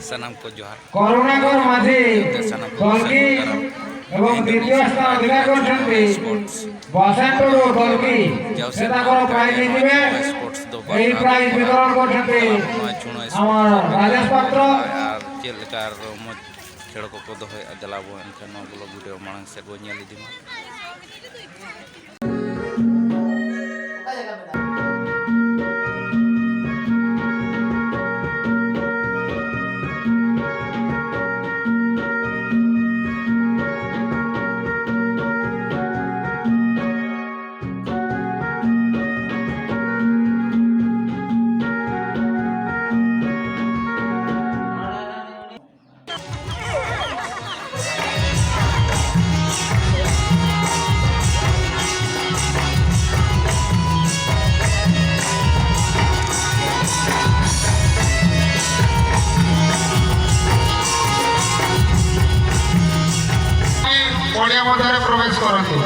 सनम को जोहार करुणाकर माझी कलकी এবং দ্বিতীয় স্থান অধিকার করছেন বসন্তপুর কলকি সে তাଙ୍କର প্রাইজ দিবে এই প্রাইজ বিতরণ করছেন আমার রাজেশ পাত্র আর চেলকার खेल को दो दिलाबो एनखान ब्लॉग वीडियो मांग से बो नेल इदिमा पड़िया मध्य प्रवेश करते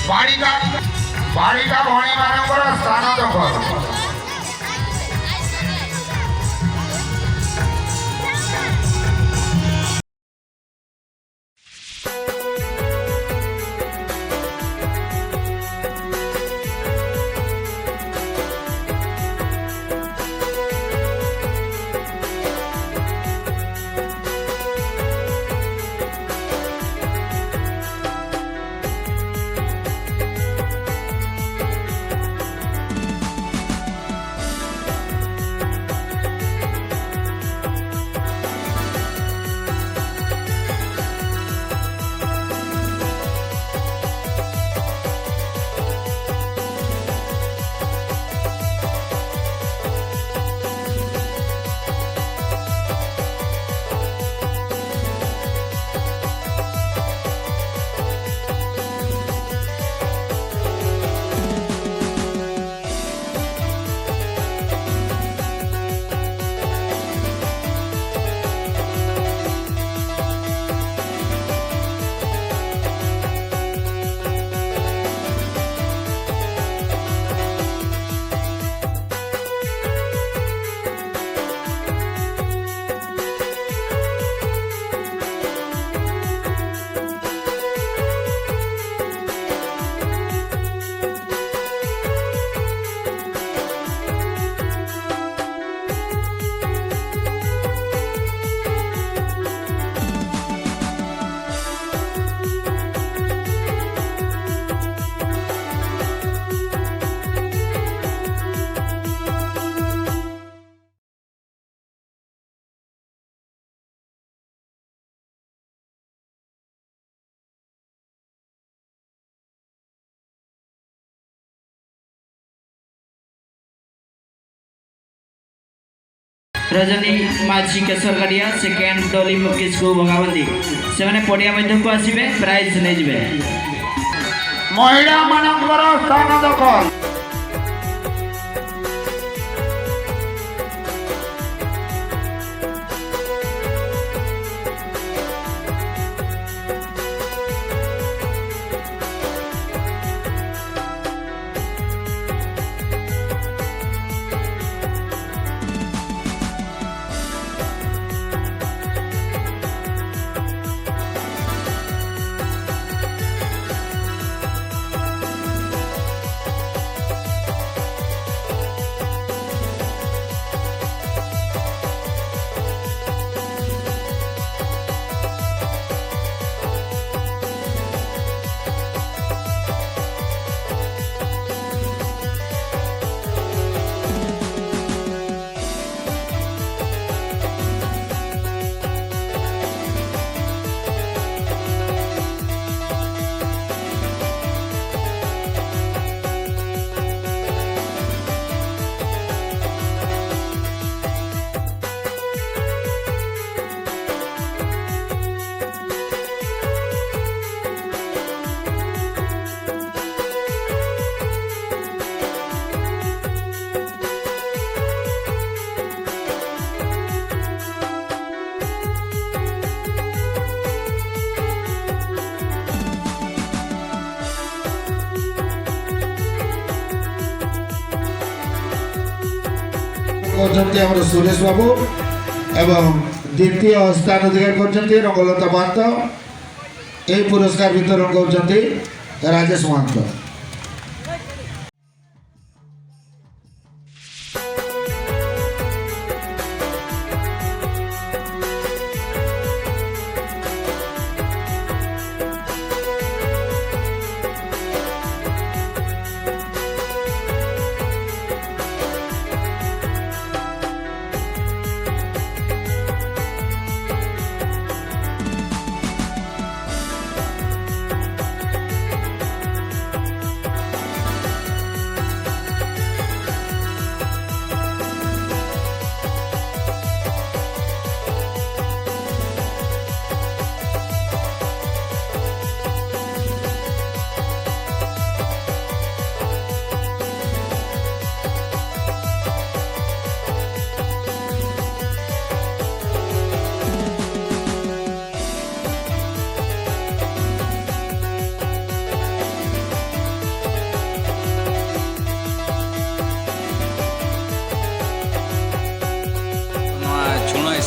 बाड़िका बाड़िका भणी मानकर स्थान दखल रजनी माझी केशर गाड़िया सेकेंड डॉली मुकेश को भगावती से माने पड़िया मध्य को आसीबे प्राइज नै जिवे महिला मानकर स्थान दखल सुरेश बाबू एवं দ্বিতীয় স্থান অধিকার করছেন রঙ্গলতা মহান্ত। এই পুরস্কার বিতরণ করছেন রাজেশ মহান্ত।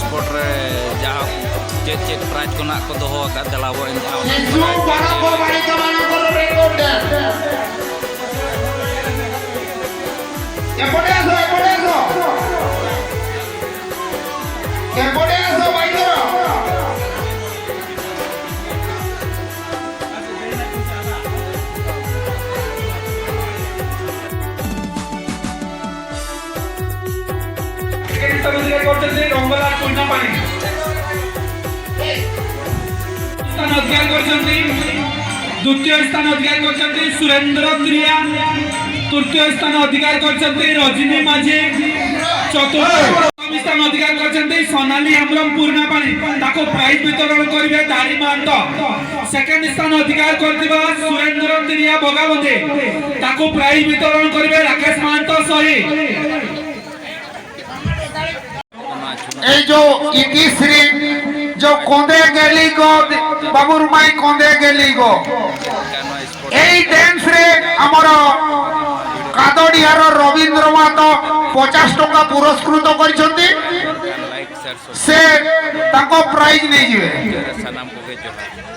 स्पोर्ट रे जहाँ चेक चेक प्राइज को ना को दोहो का दलाबो इन जहाँ रंगला पूर्णा पानी स्थान अधिकार करछन्ती। द्वितीय स्थान अधिकार करछन्ती सुरेंद्र त्रिया। तृतीय स्थान अधिकार करछन्ती रजनी माझी। चतुर्थ स्थान अधिकार करछन्ती सोनाली हमरम पूर्णा पानी। ताको प्राइज वितरण करिवे दारी मांत। सेकंड स्थान अधिकार करथिबा सुरेंद्र त्रिया भगावते। ताको प्राइज वितरण करिवे राकेश मांत सही। जो इतिश्री जो कोंदे गेली गो बाबुर माई कोंदे गेली गो এই ড্যান্স রে আমার কাদড়িয়ার রবীন্দ্র মাতো 50 টাকা পুরস্কৃত করিছন্তি। সে তাকো প্রাইজ নেই জিবে। सनाम को भेजो है।